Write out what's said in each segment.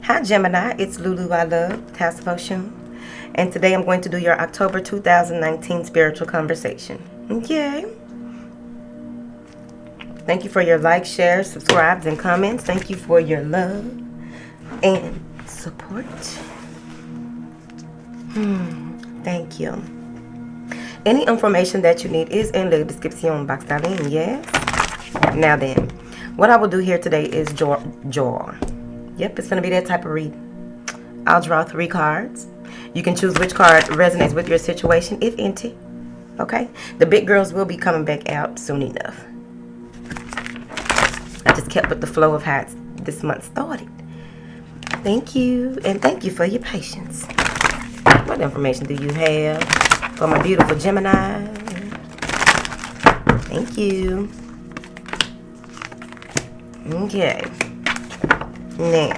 Hi Gemini, it's Lulu I Love, House of Oshun. And today I'm going to do your October 2019 spiritual conversation. Okay. Thank you for your likes, shares, subscribes, and comments. Thank you for your love and support. Thank you. Any information that you need is in the description box down there, yes? Now then, what I will do here today is draw. Yep, it's going to be that type of read. I'll draw 3 cards. You can choose which card resonates with your situation, if any. Okay? The big girls will be coming back out soon enough. I just kept with the flow of how this month started. Thank you, and thank you for your patience. What information do you have for my beautiful Gemini? Thank you. Okay. Now,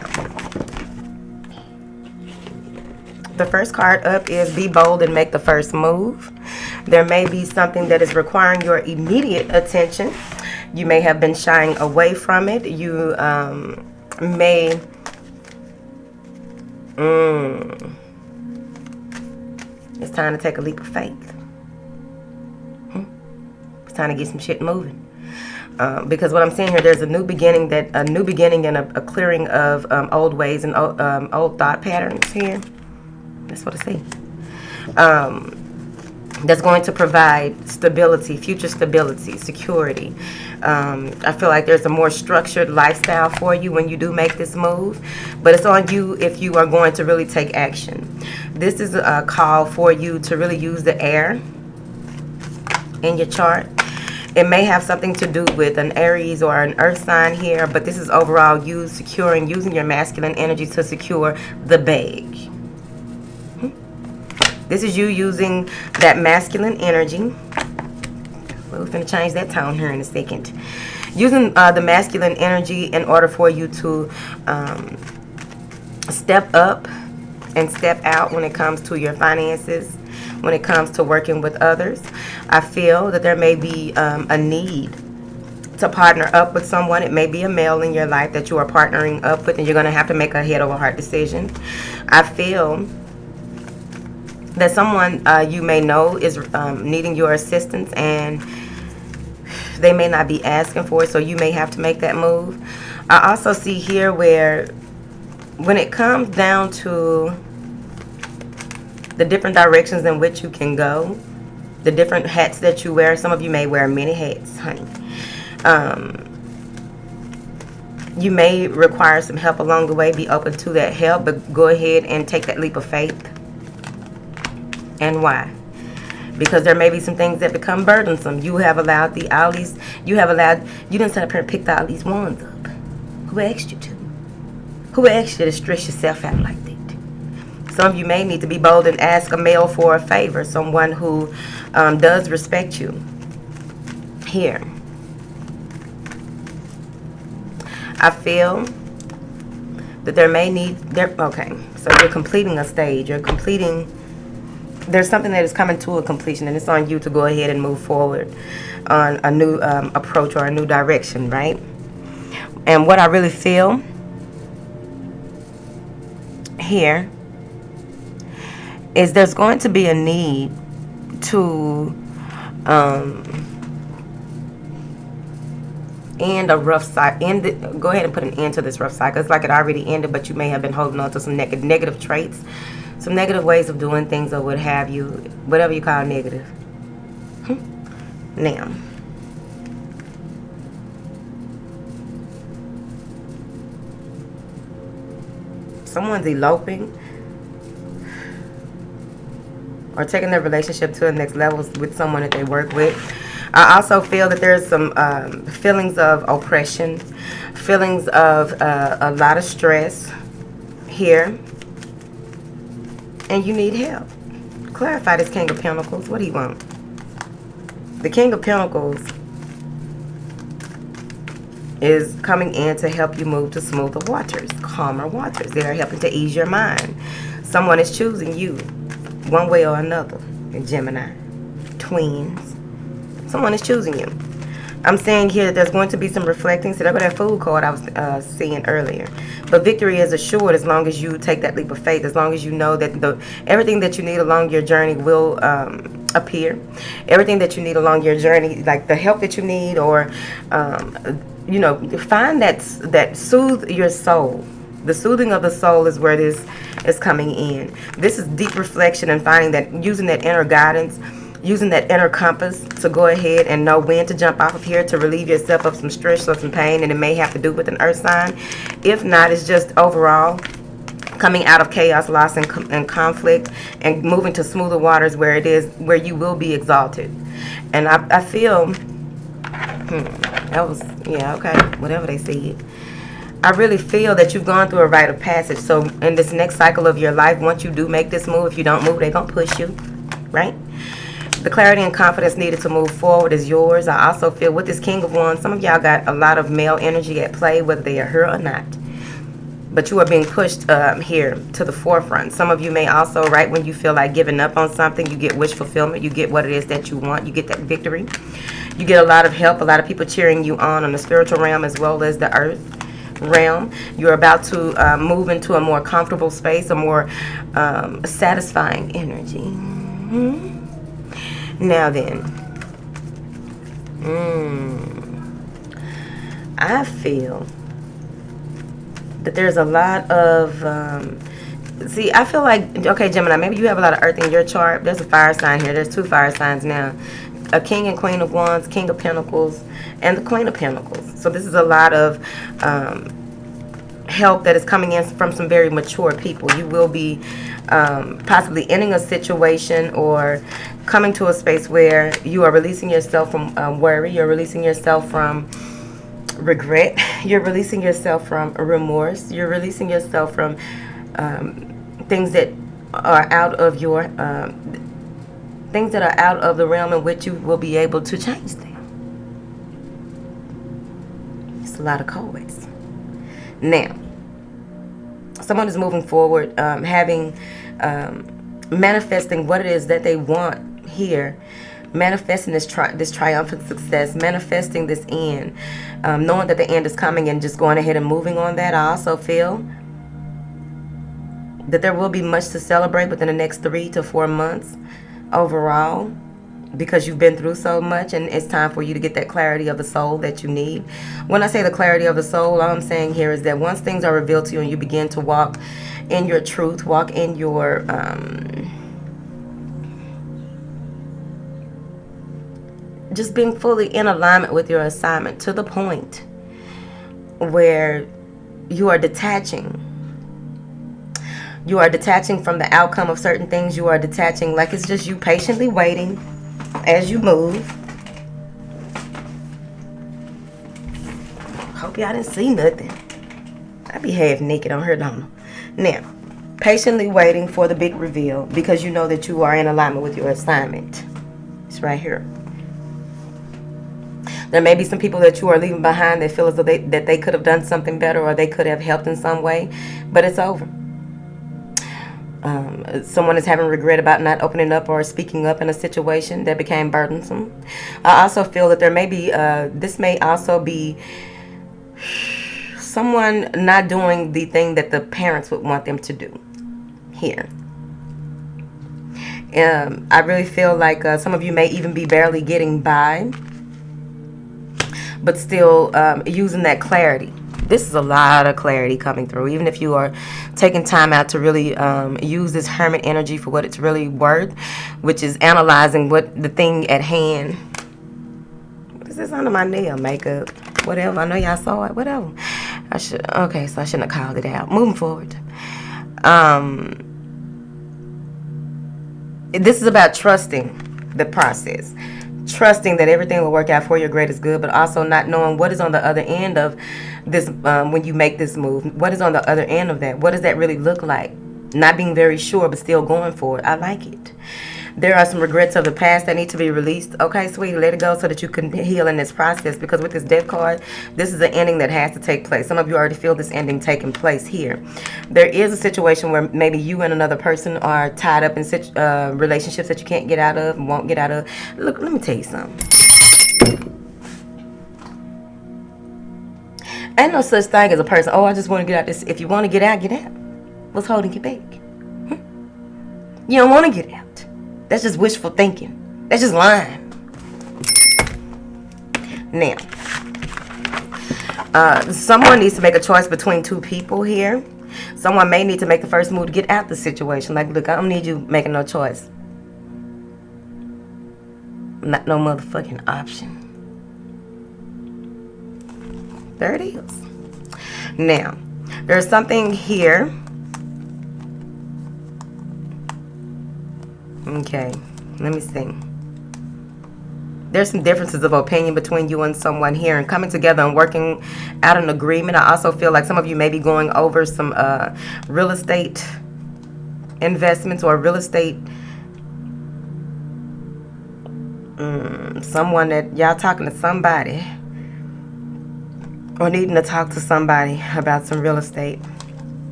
the first card up is be bold and make the first move. There may be something that is requiring your immediate attention. You may have been shying away from it. You may it's time to take a leap of faith. It's time to get some shit moving. Because what I'm seeing here, there's a new beginning and a clearing of old ways and old thought patterns here. That's what I see. That's going to provide stability, future stability, security. I feel like there's a more structured lifestyle for you when you do make this move, but it's on you if you are going to really take action. This is a call for you to really use the air in your chart. It may have something to do with an Aries or an earth sign here, but this is overall you using your masculine energy to secure the bag. This is you using that masculine energy. We're finna change that tone here in a second. Using the masculine energy in order for you to step up and step out when it comes to your finances, when it comes to working with others. I feel that there may be a need to partner up with someone. It may be a male in your life that you are partnering up with, and you're going to have to make a head over heart decision. I feel that someone you may know is needing your assistance, and they may not be asking for it, so you may have to make that move. I also see here where when it comes down to the different directions in which you can go, the different hats that you wear, some of you may wear many hats, honey. You may require some help along the way. Be open to that help, but go ahead and take that leap of faith. And why? Because there may be some things that become burdensome. You have allowed you didn't sit up here and pick all these wands up. Who asked you to? Who asked you to stress yourself out like that? Some of you may need to be bold and ask a male for a favor, someone who does respect you. Here, I feel that okay, so you're completing a stage. There's something that is coming to a completion, and it's on you to go ahead and move forward on a new approach or a new direction, right? And what I really feel here is there's going to be a need to end a rough cycle. Go ahead and put an end to this rough cycle. It's like it already ended, but you may have been holding on to some negative traits, some negative ways of doing things, or what have you, whatever you call negative. Now, someone's eloping or taking their relationship to the next level with someone that they work with. I also feel that there's some feelings of oppression, feelings of a lot of stress here, and you need help. Clarify this King of Pentacles. What do you want? The King of Pentacles is coming in to help you move to smoother waters, calmer waters. They are helping to ease your mind. Someone is choosing you one way or another. Gemini, twins. Someone is choosing you. I'm saying here that there's going to be some reflecting. So there go that food card I was seeing earlier. But victory is assured as long as you take that leap of faith, as long as you know that everything that you need along your journey will appear. Everything that you need along your journey, like the help that you need, or you know, find that soothe your soul. The soothing of the soul is where this is coming in. This is deep reflection and finding that, using that inner guidance, using that inner compass to go ahead and know when to jump off of here to relieve yourself of some stress or some pain, and it may have to do with an earth sign. If not, it's just overall coming out of chaos, loss, and conflict, and moving to smoother waters where you will be exalted. And I feel, that was, yeah, okay, whatever they said. I really feel that you've gone through a rite of passage. So in this next cycle of your life, once you do make this move, if you don't move, they're going to push you, right? The clarity and confidence needed to move forward is yours. I also feel with this King of Wands, some of y'all got a lot of male energy at play, whether they are here or not. But you are being pushed here to the forefront. Some of you may also, right when you feel like giving up on something, you get wish fulfillment. You get what it is that you want. You get that victory. You get a lot of help, a lot of people cheering you on the spiritual realm as well as the earth realm. You're about to move into a more comfortable space, a more satisfying energy. Now then, I feel that there's a lot of see, I feel like, okay, Gemini, maybe you have a lot of earth in your chart. There's a fire sign here. There's two fire signs now, a King and Queen of Wands, King of Pentacles, and the Queen of Pentacles. So this is a lot of help that is coming in from some very mature people. You will be possibly ending a situation or coming to a space where you are releasing yourself from worry. You're releasing yourself from regret. You're releasing yourself from remorse. You're releasing yourself from things that are out of your things that are out of the realm in which you will be able to change them. It's a lot of cards. Now, someone is moving forward, manifesting what it is that they want here, manifesting this triumphant success, manifesting this end, knowing that the end is coming and just going ahead and moving on that. I also feel that there will be much to celebrate within the next 3 to 4 months overall, because you've been through so much, and it's time for you to get that clarity of the soul that you need. When I say the clarity of the soul, all I'm saying here is that once things are revealed to you and you begin to walk in your truth, walk in your just being fully in alignment with your assignment, to the point where you are detaching. You are detaching from the outcome of certain things. You are detaching, like it's just you patiently waiting as you move. Hope y'all didn't see nothing. I be half naked on her, don't I? Now, patiently waiting for the big reveal, because you know that you are in alignment with your assignment. It's right here. There may be some people that you are leaving behind that feel as though they could have done something better, or they could have helped in some way, but it's over. Someone is having regret about not opening up or speaking up in a situation that became burdensome. I also feel that there may be, this may also be someone not doing the thing that the parents would want them to do here. I really feel like some of you may even be barely getting by, but still using that clarity. This is a lot of clarity coming through. Even if you are taking time out to really use this hermit energy for what it's really worth, which is analyzing what the thing at hand. What is this under my nail? Makeup. Whatever. I know y'all saw it. Whatever. Okay, so I shouldn't have called it out. Moving forward. This is about trusting the process. Trusting that everything will work out for your greatest good, but also not knowing what is on the other end of this when you make this move. What is on the other end of that? What does that really look like? Not being very sure, but still going for it. I like it. There are some regrets of the past that need to be released. Okay, sweetie, let it go so that you can heal in this process, because with this death card, this is an ending that has to take place. Some of you already feel this ending taking place here. There is a situation where maybe you and another person are tied up in relationships that you can't get out of and won't get out of. Look, let me tell you something. Ain't no such thing as a person, oh, I just want to get out this. If you want to get out, get out. What's holding you back? You don't want to get out. That's just wishful thinking. That's just lying. Now, someone needs to make a choice between two people here. Someone may need to make the first move to get out the situation. Like, look, I don't need you making no choice. Not no motherfucking option. There it is. Now, there's something here. Okay, let me see. There's some differences of opinion between you and someone here, and coming together and working out an agreement. I also feel like some of you may be going over some real estate investments or real estate. Someone that y'all talking to somebody or needing to talk to somebody about some real estate.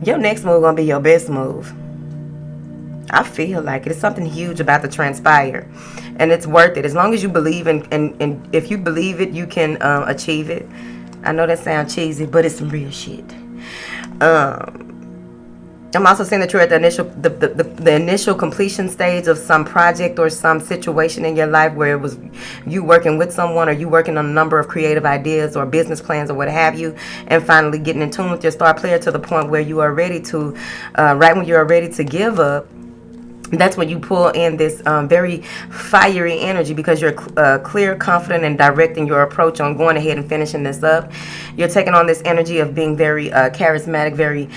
Your next move gonna be your best move. I feel like it's something huge about to transpire, and it's worth it as long as you believe and if you believe it, you can achieve it. I know that sounds cheesy, but it's some real shit. I'm also saying that you're at the initial completion stage of some project or some situation in your life where it was you working with someone or you working on a number of creative ideas or business plans or what have you, and finally getting in tune with your star player to the point where you are ready to, right when you are ready to give up. That's when you pull in this very fiery energy because you're clear, confident, and direct in your approach on going ahead and finishing this up. You're taking on this energy of being very charismatic, very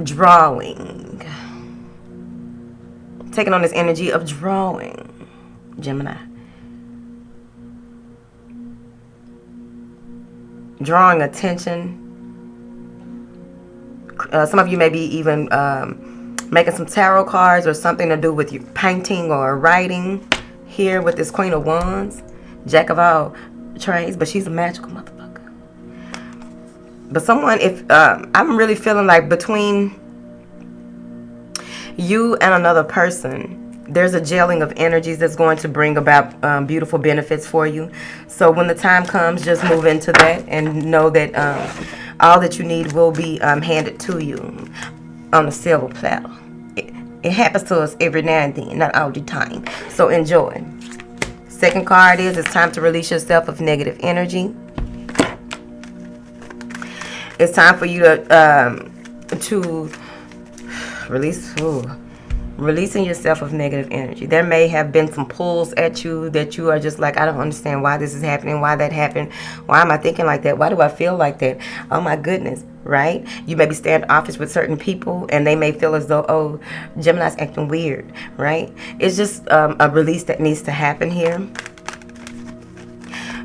drawing. Taking on this energy of drawing, Gemini. Drawing attention. Some of you may be even making some tarot cards or something to do with your painting or writing here with this Queen of Wands, Jack of all trades, but she's a magical motherfucker. But someone, if I'm really feeling like between you and another person, there's a gelling of energies that's going to bring about beautiful benefits for you. So when the time comes, just move into that and know that all that you need will be handed to you on a silver platter. It happens to us every now and then, not all the time. So enjoy. Second card is it's time to release yourself of negative energy. It's time for you to release. Releasing yourself of negative energy. There may have been some pulls at you that you are just like, I don't understand why this is happening, why that happened, why am I thinking like that, why do I feel like that, oh my goodness, right? You may be standoffish with certain people and they may feel as though, oh, Gemini's acting weird, right? It's just a release that needs to happen here.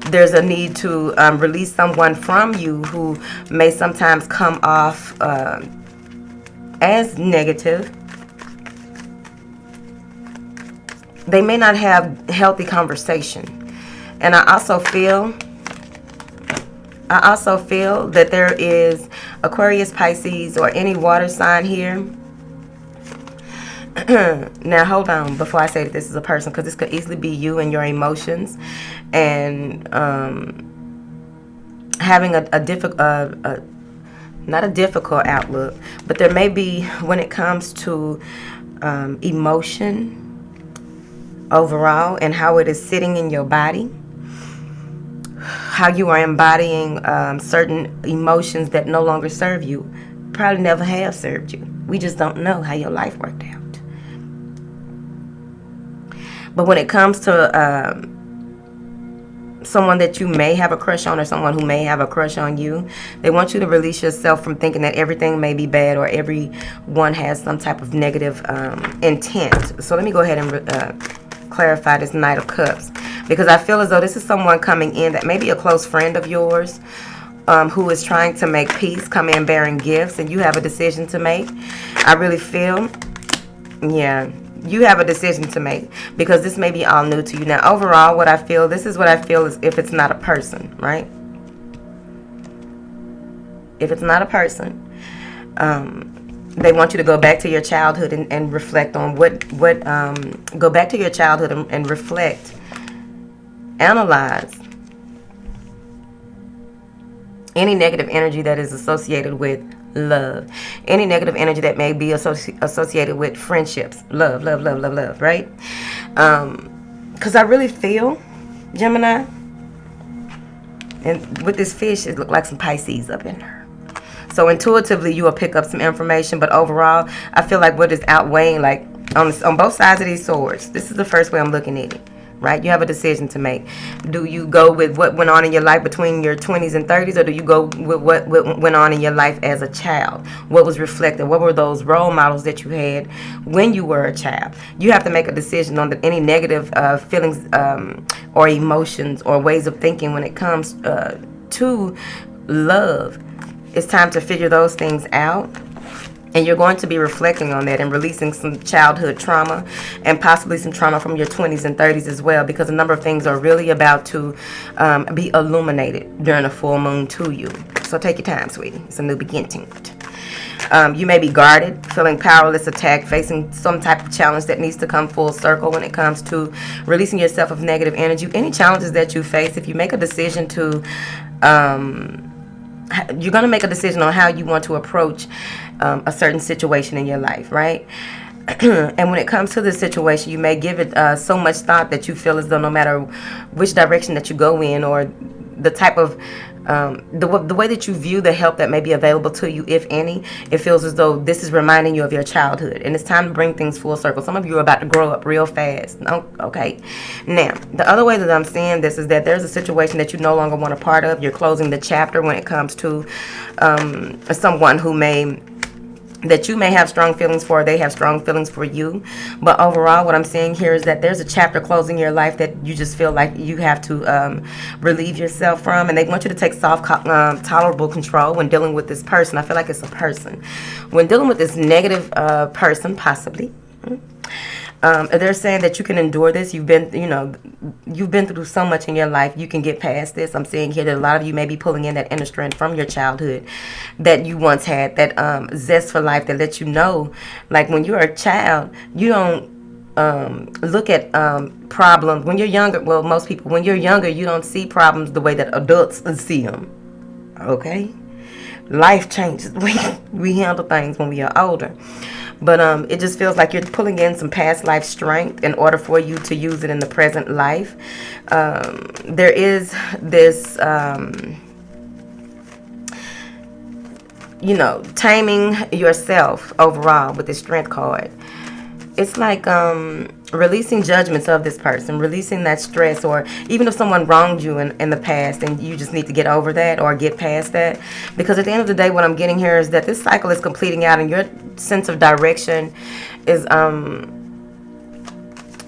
There's a need to release someone from you who may sometimes come off as negative. They may not have healthy conversation. And I also feel that there is Aquarius, Pisces, or any water sign here. Now, hold on before I say that this is a person, because this could easily be you and your emotions and having not a difficult outlook, but there may be, when it comes to emotion overall and how it is sitting in your body, how you are embodying certain emotions that no longer serve you, probably never have served you. We just don't know how your life worked out. But when it comes to someone that you may have a crush on or someone who may have a crush on you, they want you to release yourself from thinking that everything may be bad or everyone has some type of negative intent. So let me go ahead and clarify this Knight of Cups, because I feel as though this is someone coming in that may be a close friend of yours who is trying to make peace, come in bearing gifts, and you have a decision to make. I really feel, yeah, you have a decision to make because this may be all new to you. Now, overall, what I feel, this is what I feel is if it's not a person, right? If it's not a person, They want you to go back to your childhood and reflect on go back to your childhood and reflect, analyze any negative energy that is associated with love, any negative energy that may be associated with friendships, love, right? Because I really feel, Gemini, and with this fish, it looked like some Pisces up in her. So intuitively, you will pick up some information, but overall, I feel like what is outweighing, like on both sides of these swords, this is the first way I'm looking at it, right? You have a decision to make. Do you go with what went on in your life between your 20s and 30s, or do you go with what went on in your life as a child? What was reflected? What were those role models that you had when you were a child? You have to make a decision on any negative feelings or emotions or ways of thinking when it comes to love. It's time to figure those things out. And you're going to be reflecting on that and releasing some childhood trauma and possibly some trauma from your 20s and 30s as well, because a number of things are really about to be illuminated during a full moon to you. So take your time, sweetie. It's a new beginning. You may be guarded, feeling powerless, attacked, facing some type of challenge that needs to come full circle when it comes to releasing yourself of negative energy. Any challenges that you face, if you make a decision to... you're going to make a decision on how you want to approach a certain situation in your life, right? And when it comes to this situation, you may give it so much thought that you feel as though no matter which direction that you go in, or the type of the way that you view the help that may be available to you, if any, it feels as though this is reminding you of your childhood, and it's time to bring things full circle. Some of you are about to grow up real fast. Okay. Now, the other way that I'm seeing this is that there's a situation that you no longer want a part of. You're closing the chapter when it comes to someone that you may have strong feelings for, they have strong feelings for you. But overall, what I'm saying here is that there's a chapter closing your life that you just feel like you have to relieve yourself from, and they want you to take tolerable control when dealing with this person. I feel like it's a person. When dealing with this negative person, possibly, they're saying that you can endure this. You've been through so much in your life. You can get past this. I'm seeing here that a lot of you may be pulling in that inner strength from your childhood that you once had, that zest for life that lets you know, like when you're a child, you don't look at problems. When you're younger, well, most people, when you're younger, you don't see problems the way that adults see them. Okay? Life changes. We handle things when we are older. But it just feels like you're pulling in some past life strength in order for you to use it in the present life. There is this, taming yourself overall with this strength card. It's like releasing judgments of this person, releasing that stress, or even if someone wronged you in the past and you just need to get over that or get past that. Because at the end of the day, what I'm getting here is that this cycle is completing out, and your sense of direction is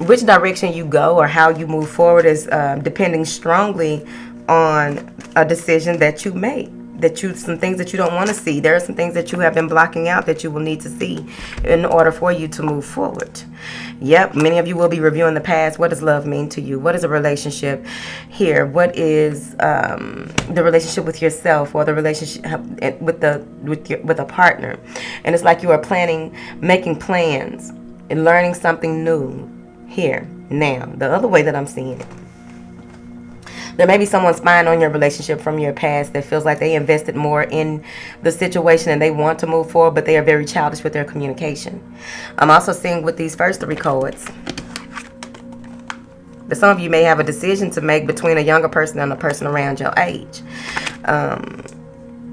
which direction you go or how you move forward is depending strongly on a decision that you make. Some things that you don't want to see. There are some things that you have been blocking out that you will need to see in order for you to move forward. Yep, many of you will be reviewing the past. What does love mean to you? What is a relationship here? What is the relationship with yourself, or the relationship with a partner? And it's like you are making plans and learning something new here now. The other way that I'm seeing it, there may be someone spying on your relationship from your past that feels like they invested more in the situation and they want to move forward, but they are very childish with their communication. I'm also seeing with these first three cards that some of you may have a decision to make between a younger person and a person around your age.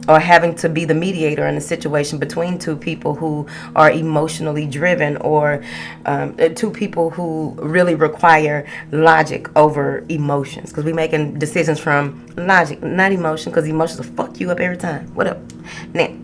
Or having to be the mediator in a situation between two people who are emotionally driven, or two people who really require logic over emotions. Because we're making decisions from logic, not emotion, because emotions will fuck you up every time. What up? Now,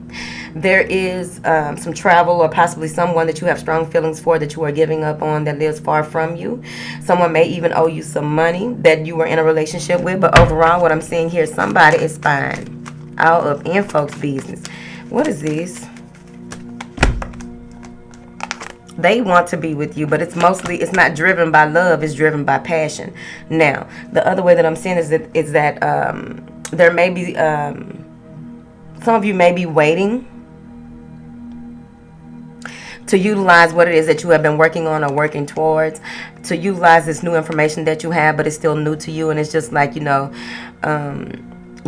there is some travel, or possibly someone that you have strong feelings for that you are giving up on that lives far from you. Someone may even owe you some money that you were in a relationship with. But overall, what I'm seeing here, somebody is spying out of in folks' business. What is this? They want to be with you, but it's not driven by love, it's driven by passion. Now, the other way that I'm seeing is that there may be some of you may be waiting to utilize what it is that you have been working on or working towards, to utilize this new information that you have, but it's still new to you, and it's just like,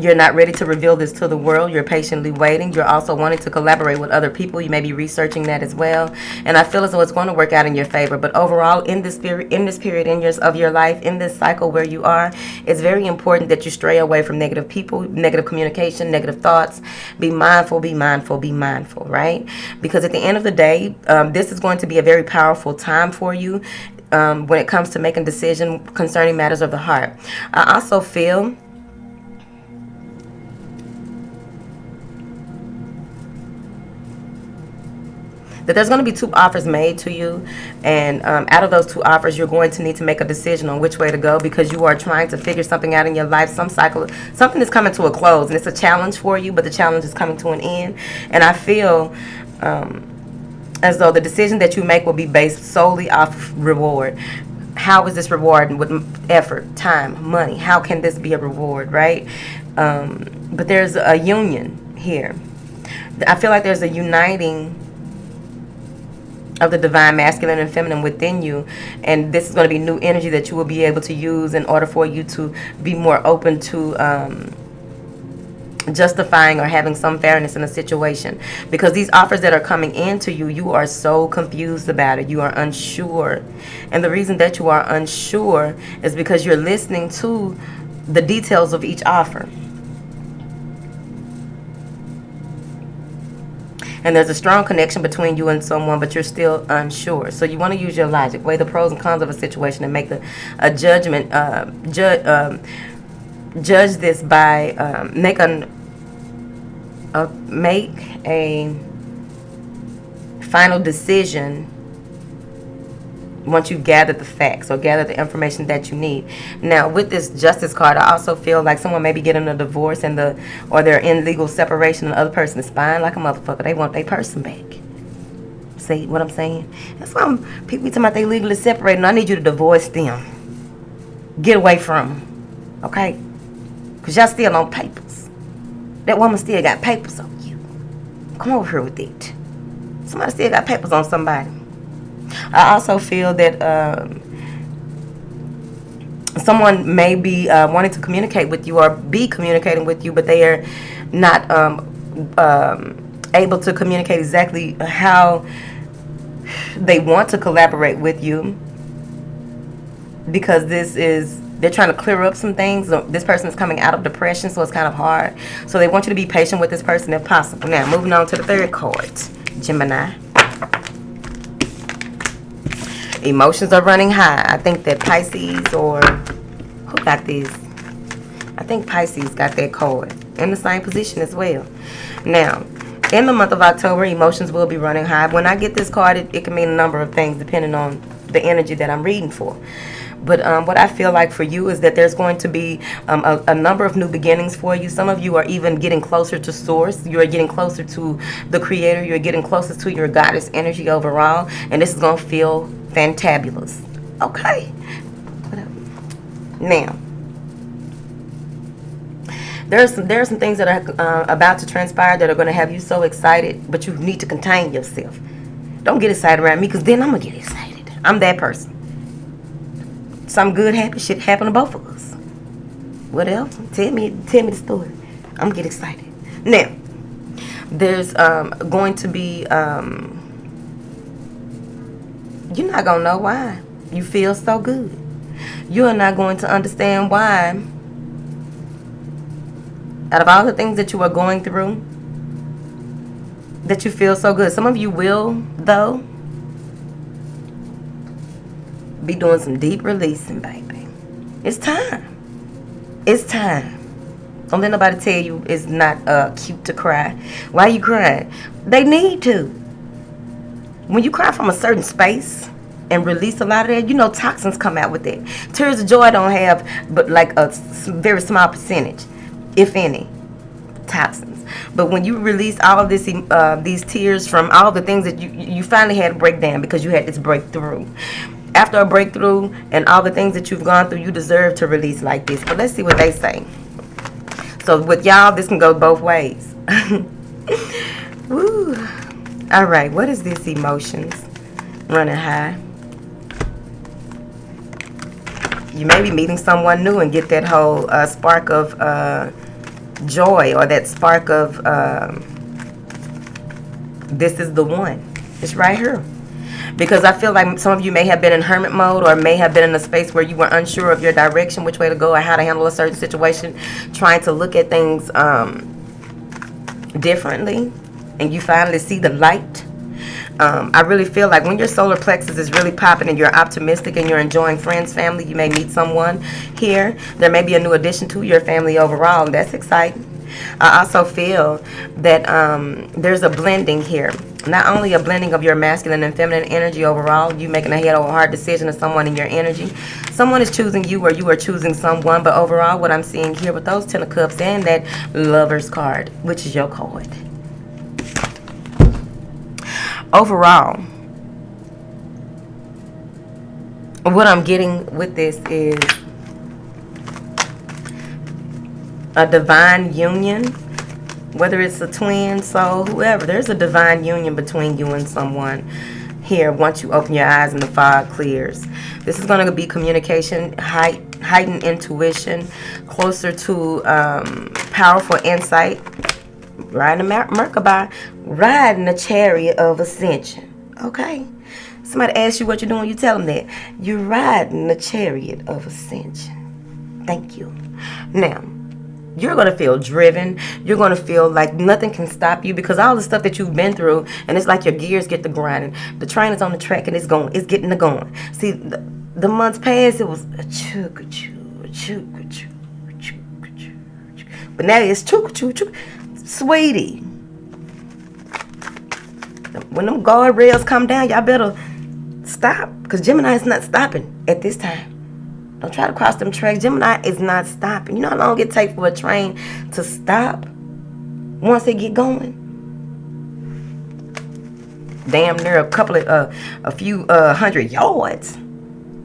you're not ready to reveal this to the world. You're patiently waiting. You're also wanting to collaborate with other people. You may be researching that as well. And I feel as though it's going to work out in your favor. But overall, in this period of your life, in this cycle where you are, it's very important that you stray away from negative people, negative communication, negative thoughts. Be mindful, be mindful, be mindful, right? Because at the end of the day, this is going to be a very powerful time for you when it comes to making decisions concerning matters of the heart. I also feel that there's going to be 2 offers made to you, and out of those 2 offers, you're going to need to make a decision on which way to go, because you are trying to figure something out in your life. Something is coming to a close, and it's a challenge for you, but the challenge is coming to an end. And I feel as though the decision that you make will be based solely off reward. How is this reward with effort, time, money? How can this be a reward, right? But there's a union here. I feel like there's a uniting of the divine masculine and feminine within you, and this is going to be new energy that you will be able to use in order for you to be more open to justifying or having some fairness in a situation. Because these offers that are coming into you, you are so confused about it. You are unsure, and the reason that you are unsure is because you're listening to the details of each offer. And there's a strong connection between you and someone, but you're still unsure. So you want to use your logic, weigh the pros and cons of a situation, and make a judgment. Judge this by make a final decision once you've gathered the facts or gathered the information that you need. Now, with this Justice card, I also feel like someone may be getting a divorce or they're in legal separation, and the other person is spying like a motherfucker. They want their person back. See what I'm saying? That's why people be talking about they legally separated, and I need you to divorce them. Get away from them. Okay? Because y'all still on papers. That woman still got papers on you. Come over here with it. Somebody still got papers on somebody. I also feel that someone may be wanting to communicate with you or be communicating with you, but they are not able to communicate exactly how they want to collaborate with you, because they're trying to clear up some things. This person is coming out of depression, so it's kind of hard. So they want you to be patient with this person if possible. Now, moving on to the 3rd card, Gemini. Emotions are running high. I think that Pisces, or who got this? I think Pisces got that card in the same position as well. Now, in the month of October, emotions will be running high. When I get this card, it can mean a number of things depending on the energy that I'm reading for. But what I feel like for you is that there's going to be a number of new beginnings for you. Some of you are even getting closer to source. You're getting closer to the creator. You're getting closer to your goddess energy overall. And this is going to feel fantabulous. Okay. Now, there are some things that are about to transpire that are going to have you so excited, but you need to contain yourself. Don't get excited around me, because then I'm going to get excited. I'm that person. Some good happy shit happen to both of us. Whatever. Tell me the story. I'm gonna get excited. Now, there's going to be you're not gonna know why you feel so good. You're not going to understand why, out of all the things that you are going through, that you feel so good. Some of you will, though, be doing some deep releasing, baby. It's time. It's time. Don't let nobody tell you it's not cute to cry. Why are you crying? They need to. When you cry from a certain space and release a lot of that, you know toxins come out with it. Tears of joy don't have but like a very small percentage, if any, toxins. But when you release all of this, these tears from all the things that you finally had to break down because you had this breakthrough. After a breakthrough and all the things that you've gone through, you deserve to release like this. But let's see what they say. So with y'all, this can go both ways. Woo. All right, what is this emotions running high? You may be meeting someone new and get that whole spark of joy, or that spark of this is the one. It's right here. Because I feel like some of you may have been in hermit mode, or may have been in a space where you were unsure of your direction, which way to go, or how to handle a certain situation, trying to look at things differently, and you finally see the light. I really feel like when your solar plexus is really popping and you're optimistic and you're enjoying friends, family, you may meet someone here. There may be a new addition to your family overall, and that's exciting. I also feel that there's a blending here. Not only a blending of your masculine and feminine energy overall, you making a head over heart decision to someone in your energy. Someone is choosing you, or you are choosing someone. But overall, what I'm seeing here with those 10 of Cups and that Lover's card, which is your card. Overall, what I'm getting with this is a divine union. Whether it's a twin soul, whoever, there's a divine union between you and someone here once you open your eyes and the fog clears. This is going to be communication, heightened intuition, closer to powerful insight. Riding a Merkaba, riding a chariot of ascension. Okay? Somebody asks you what you're doing, you tell them that. You're riding a chariot of ascension. Thank you. Now, you're going to feel driven. You're going to feel like nothing can stop you, because all the stuff that you've been through, and it's like your gears get to grinding. The train is on the track and it's going. It's getting to going. See, the months past, it was a choo-ka-choo, a choo-ka-choo, a choo-ka-choo. But now it's choo-ka-choo, choo. Sweety. When them guardrails come down, y'all better stop, because Gemini is not stopping at this time. Don't try to cross them tracks. Gemini is not stopping. You know how long it takes for a train to stop once they get going? Damn near a few hundred yards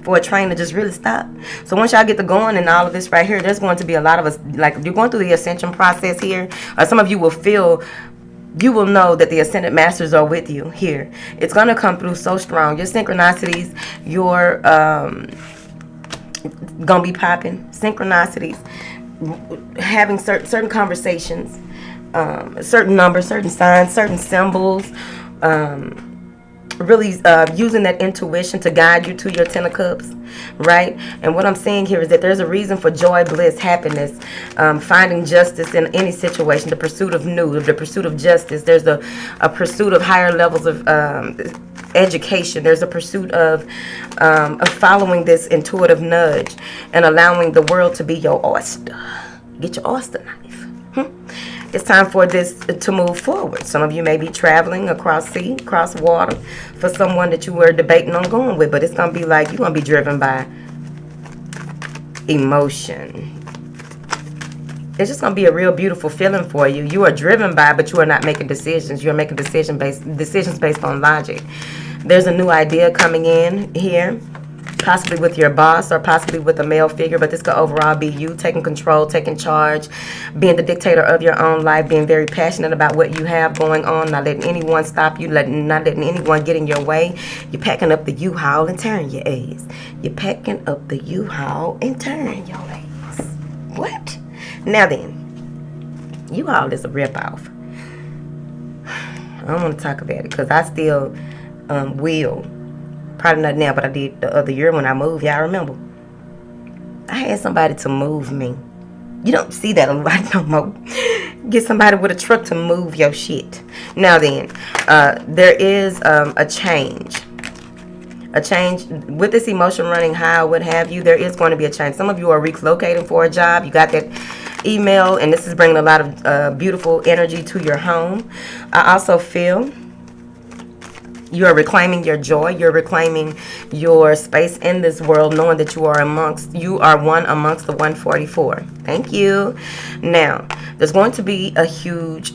for a train to just really stop. So once y'all get to going and all of this right here, there's going to be a lot of us, like, you're going through the ascension process here. Some of you will feel, you will know that the ascended masters are with you here. It's going to come through so strong. Your synchronicities, your gonna be popping. Synchronicities, having certain conversations, certain numbers, certain signs, certain symbols, really using that intuition to guide you to your 10 of Cups, right? And what I'm saying here is that there's a reason for joy, bliss, happiness, finding justice in any situation, the pursuit of new, the pursuit of justice. There's a pursuit of higher levels of education. There's a pursuit of following this intuitive nudge and allowing the world to be your oyster. Get your oyster knife. It's time for this to move forward. Some of you may be traveling across sea, across water, for someone that you were debating on going with, but it's going to be like you're going to be driven by emotion. It's just going to be a real beautiful feeling for you. You are driven by, but you are not making decisions. You're making decisions based on logic. There's a new idea coming in here, possibly with your boss or possibly with a male figure, but this could overall be you taking control, taking charge, being the dictator of your own life, being very passionate about what you have going on, not letting anyone stop you, not letting anyone get in your way. You're packing up the U-Haul and tearing your ass. You're packing up the U-Haul and tearing your ass. What? Now then, U-Haul is a ripoff. I don't want to talk about it because I still will. Probably not now, but I did the other year when I moved. Y'all remember? I had somebody to move me. You don't see that a lot no more. Get somebody with a truck to move your shit. Now then, there is a change. A change with this emotion running high, what have you. There is going to be a change. Some of you are relocating for a job. You got that email, and this is bringing a lot of beautiful energy to your home. I also feel you are reclaiming your joy. You're reclaiming your space in this world, knowing that you are one amongst the 144. Thank you. Now, there's going to be a huge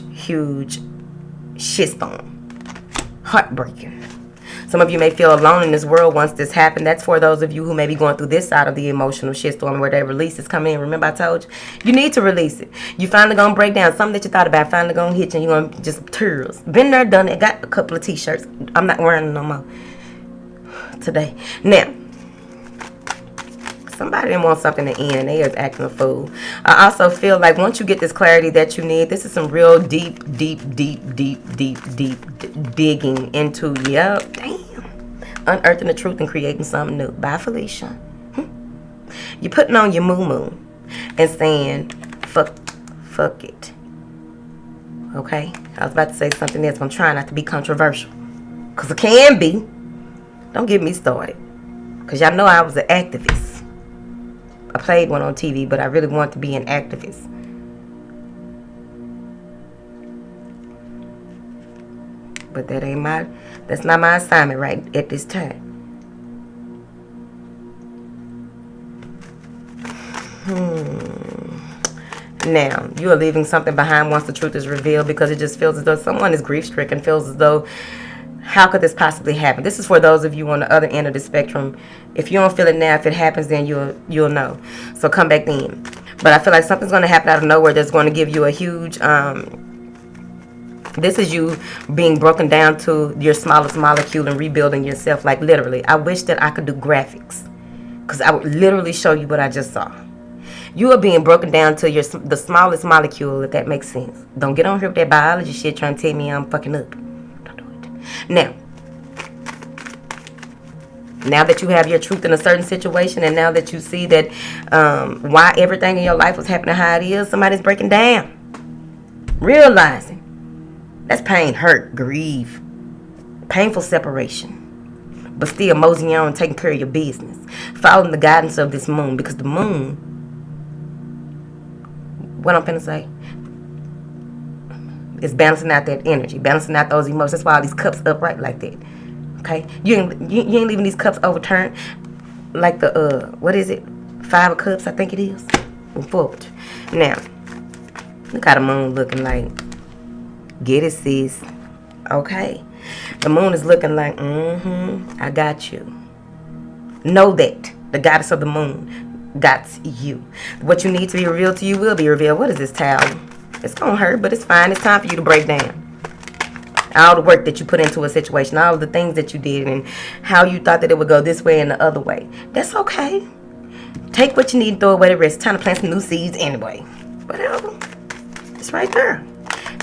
shitstorm. Heartbreaking. Some of you may feel alone in this world once this happened. That's for those of you who may be going through this side of the emotional shitstorm where that release is coming in. Remember I told you? You need to release it. You finally going to break down. Something that you thought about finally going to hit you and you're going to just tears. Been there, done it. Got a couple of t-shirts. I'm not wearing them no more today. Now, somebody didn't want something to end and they is acting a fool. I also feel like once you get this clarity that you need, this is some real deep digging into, unearthing the truth and creating something new. Bye, Felicia. You're putting on your moo-moo and saying, fuck it. Okay? I was about to say something else, but I'm trying not to be controversial. Because it can be. Don't get me started. Because y'all know I was an activist. I played one on TV, but I really want to be an activist. But that's not my assignment right at this time. Now, you are leaving something behind once the truth is revealed because it just feels as though someone is grief-stricken, feels as though, how could this possibly happen? This is for those of you on the other end of the spectrum. If you don't feel it now, if it happens, then you'll know. So come back then. But I feel like something's going to happen out of nowhere that's going to give you a huge... this is you being broken down to your smallest molecule and rebuilding yourself. Like literally. I wish that I could do graphics. Because I would literally show you what I just saw. You are being broken down to the smallest molecule, if that makes sense. Don't get on here with that biology shit trying to tell me I'm fucking up. Now that you have your truth in a certain situation, and now that you see that why everything in your life was happening how it is, somebody's breaking down, realizing that's pain, hurt, grief, painful separation, but still moseying on and taking care of your business, following the guidance of this moon, because the moon, what I'm finna say, is balancing out that energy, balancing out those emotions. That's why all these cups upright like that. Okay, you ain't leaving these cups overturned like the what is it? 5 of Cups, I think it is. Move forward. Now, look how the moon looking like. Get it, sis. Okay, the moon is looking like, I got you. Know that the goddess of the moon got you. What you need to be revealed to you will be revealed. What is this towel? It's gonna hurt, but it's fine. It's time for you to break down. All the work that you put into a situation, all of the things that you did, and how you thought that it would go this way and the other way. That's okay. Take what you need and throw away the rest. It's time to plant some new seeds anyway. Whatever. It's right there.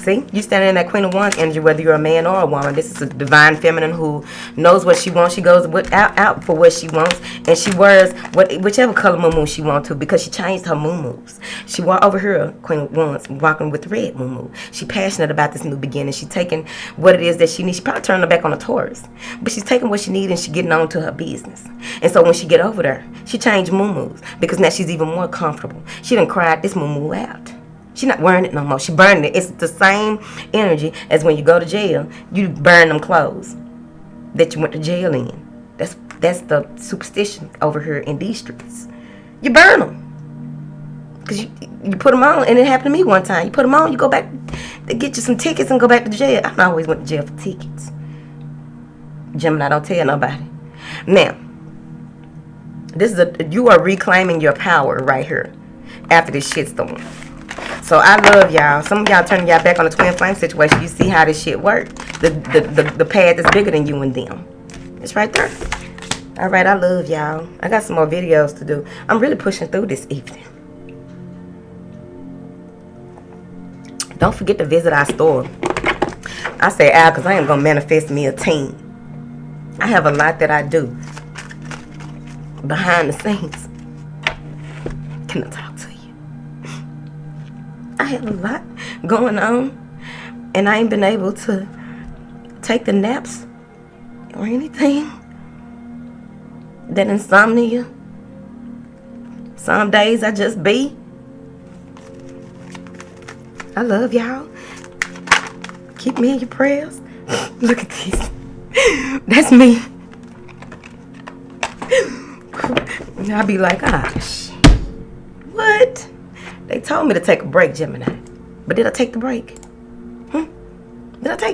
See, you standing in that Queen of Wands energy, whether you're a man or a woman. This is a divine feminine who knows what she wants. She goes out for what she wants, and she wears whichever color moo she wants to, because she changed her moo-moos. She walked over here, Queen of Wands, walking with red moo. She's passionate about this new beginning. She's taking what it is that she needs. She probably turning her back on a Taurus, but she's taking what she needs and she's getting on to her business. And so when she get over there, she changed moo-moos because now she's even more comfortable. She done cried this moo out. She's not wearing it no more. She burning it. It's the same energy as when you go to jail. You burn them clothes that you went to jail in. That's the superstition over here in these streets. You burn them. Because you put them on, and it happened to me one time. You put them on, you go back, they get you some tickets and go back to jail. I always went to jail for tickets. Gemini, don't tell nobody. Now, you are reclaiming your power right here after this shitstorm. So I love y'all. Some of y'all turning y'all back on the twin flame situation. You see how this shit works. The path is bigger than you and them. It's right there. All right, I love y'all. I got some more videos to do. I'm really pushing through this evening. Don't forget to visit our store. I say our because I am going to manifest me a team. I have a lot that I do behind the scenes. Can I talk to you? I have a lot going on, and I ain't been able to take the naps or anything. That insomnia. Some days I just be. I love y'all. Keep me in your prayers. Look at this. That's me. And I'll be like, gosh, what? They told me to take a break, Gemini. But did I take the break? Did I take